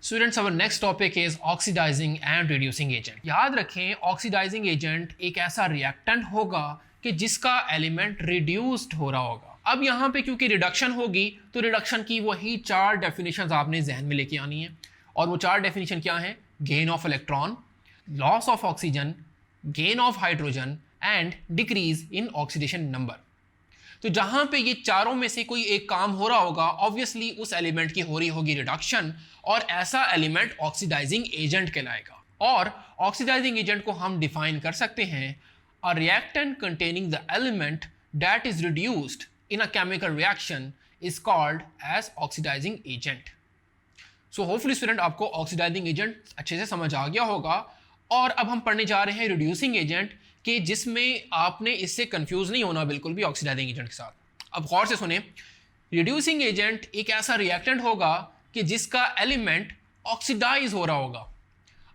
Students, our next topic is oxidizing and reducing agent. याद रखें, oxidising agent एक ऐसा रिएक्टेंट होगा कि जिसका एलिमेंट रिड्यूस्ड हो रहा होगा। अब यहाँ पे क्योंकि रिडक्शन होगी तो रिडक्शन की वही 4 डेफिनेशंस आपने जहन में लेके आनी है। और वो 4 डेफिनेशन क्या हैं? Gain of electron, loss of oxygen, gain of hydrogen and decrease in oxidation number. तो जहां पे ये चारों में से कोई एक काम हो रहा होगा, ऑब्वियसली उस एलिमेंट की हो रही होगी रिडक्शन, और ऐसा एलिमेंट ऑक्सीडाइजिंग एजेंट कहलाएगा। और ऑक्सीडाइजिंग एजेंट को हम डिफाइन कर सकते हैं, a reactant containing the element that is reduced in a chemical reaction is called as oxidizing agent. So hopefully student आपको ऑक्सीडाइजिंग एजेंट अच्छे से समझ आ गया होगा। और अब हम पढ़ने जा रहे हैं रिड्यूसिंग एजेंट कि जिसमें आपने इससे कंफ्यूज नहीं होना बिल्कुल भी ऑक्सीडाइजिंग एजेंट के साथ। अब गौर से सुने, रिड्यूसिंग एजेंट एक ऐसा रिएक्टेंट होगा कि जिसका एलिमेंट ऑक्सीडाइज हो रहा होगा।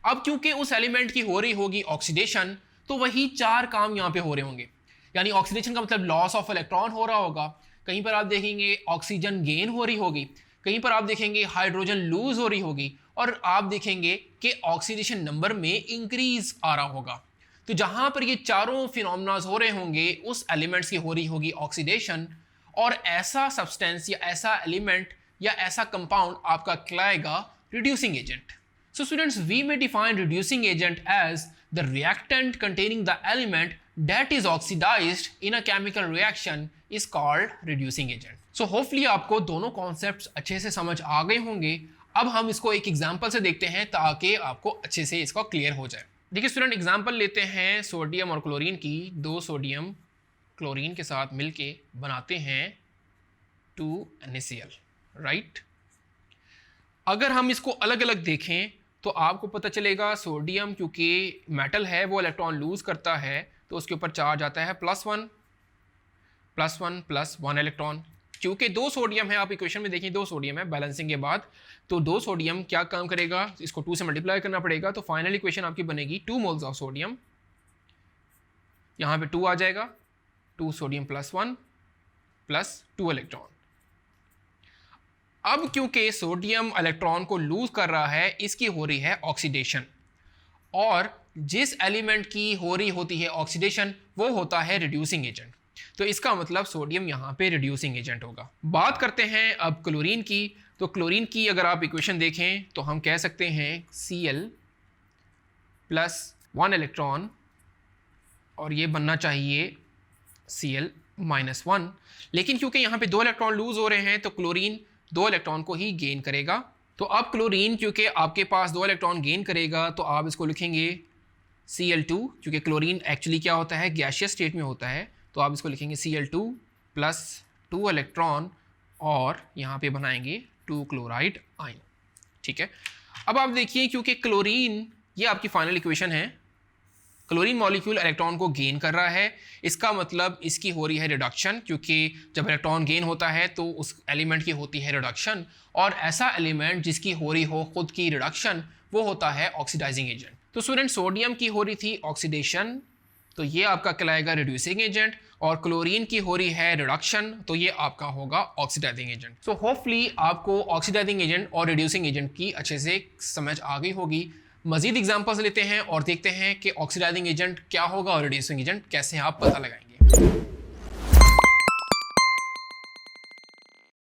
अब क्योंकि उस एलिमेंट की हो रही होगी ऑक्सीडेशन, तो वही 4 काम यहाँ पे हो रहे होंगे। यानी ऑक्सीडेशन का मतलब लॉस ऑफ इलेक्ट्रॉन हो रहा होगा, कहीं पर आप देखेंगे ऑक्सीजन गेन हो रही होगी, कहीं पर आप देखेंगे हाइड्रोजन लूज हो रही होगी, और आप देखेंगे कि ऑक्सीडेशन नंबर में इंक्रीज आ रहा होगा। तो जहां पर ये चारों फिनोमेनास हो रहे होंगे, उस एलिमेंट्स की हो रही होगी ऑक्सीडेशन, और ऐसा सब्सटेंस या ऐसा एलिमेंट या ऐसा कंपाउंड आपका कहलाएगा reducing agent. So students, we may define reducing agent as the reactant containing the element that is oxidized in a chemical reaction is called reducing agent. So hopefully आपको दोनों concepts अच्छे से समझ आ गए होंगे। अब हम इसको एक एग्जाम्पल से देखते हैं ताकि आपको अच्छे से इसको क्लियर हो जाए। देखिए स्टूडेंट, एग्जाम्पल लेते हैं सोडियम और क्लोरीन की। 2 सोडियम क्लोरीन के साथ मिलके बनाते हैं 2NaCl, राइट। अगर हम इसको अलग अलग देखें तो आपको पता चलेगा सोडियम क्योंकि मेटल है वो इलेक्ट्रॉन लूज करता है, तो उसके ऊपर चार्ज आता है +1 +1 इलेक्ट्रॉन। क्योंकि 2 सोडियम है, आप इक्वेशन में देखिए 2 सोडियम है बैलेंसिंग के बाद, तो 2 सोडियम क्या काम करेगा, इसको 2 से मल्टीप्लाई करना पड़ेगा। तो फाइनल इक्वेशन आपकी बनेगी 2 मोल्स ऑफ सोडियम, यहाँ पे 2 आ जाएगा, 2 सोडियम +1 +2 इलेक्ट्रॉन। अब क्योंकि सोडियम इलेक्ट्रॉन को लूज कर रहा है, इसकी हो रही है ऑक्सीडेशन, और जिस एलिमेंट की हो रही होती है ऑक्सीडेशन वो होता है रिड्यूसिंग एजेंट। तो इसका मतलब सोडियम यहाँ पे रिड्यूसिंग एजेंट होगा। बात करते हैं अब क्लोरीन की। तो क्लोरीन की अगर आप इक्वेशन देखें तो हम कह सकते हैं Cl +1 इलेक्ट्रॉन, और ये बनना चाहिए Cl -1। लेकिन क्योंकि यहाँ पे 2 इलेक्ट्रॉन लूज हो रहे हैं तो क्लोरीन 2 इलेक्ट्रॉन को ही गेन करेगा। तो अब क्लोरीन क्योंकि आपके पास 2 इलेक्ट्रॉन गेन करेगा तो आप इसको लिखेंगे Cl2, क्योंकि क्लोरीन एक्चुअली क्या होता है, गैसियस स्टेट में होता है, तो आप इसको लिखेंगे Cl2 +2 इलेक्ट्रॉन, और यहाँ पे बनाएंगे 2 क्लोराइड आयन। ठीक है। अब आप देखिए क्योंकि क्लोरीन, ये आपकी फाइनल इक्वेशन है, क्लोरीन मॉलिक्यूल इलेक्ट्रॉन को गेन कर रहा है, इसका मतलब इसकी हो रही है रिडक्शन, क्योंकि जब इलेक्ट्रॉन गेन होता है तो उस एलिमेंट की होती है रिडक्शन, और ऐसा एलिमेंट जिसकी हो रही हो खुद की रिडक्शन वो होता है ऑक्सीडाइजिंग एजेंट। तो स्टूडेंट, सोडियम की हो रही थी ऑक्सीडेशन, तो ये आपका कहलाएगा रिड्यूसिंग एजेंट, और क्लोरीन की हो रही है रिडक्शन, तो ये आपका होगा ऑक्सीडाइजिंग एजेंट। सो होपफुली आपको ऑक्सीडाइजिंग एजेंट और रिड्यूसिंग एजेंट की अच्छे से समझ आ गई होगी। मजीद एग्जांपल्स लेते हैं और देखते हैं कि ऑक्सीडाइजिंग एजेंट क्या होगा और रिड्यूसिंग एजेंट कैसे आप पता लगाएंगे।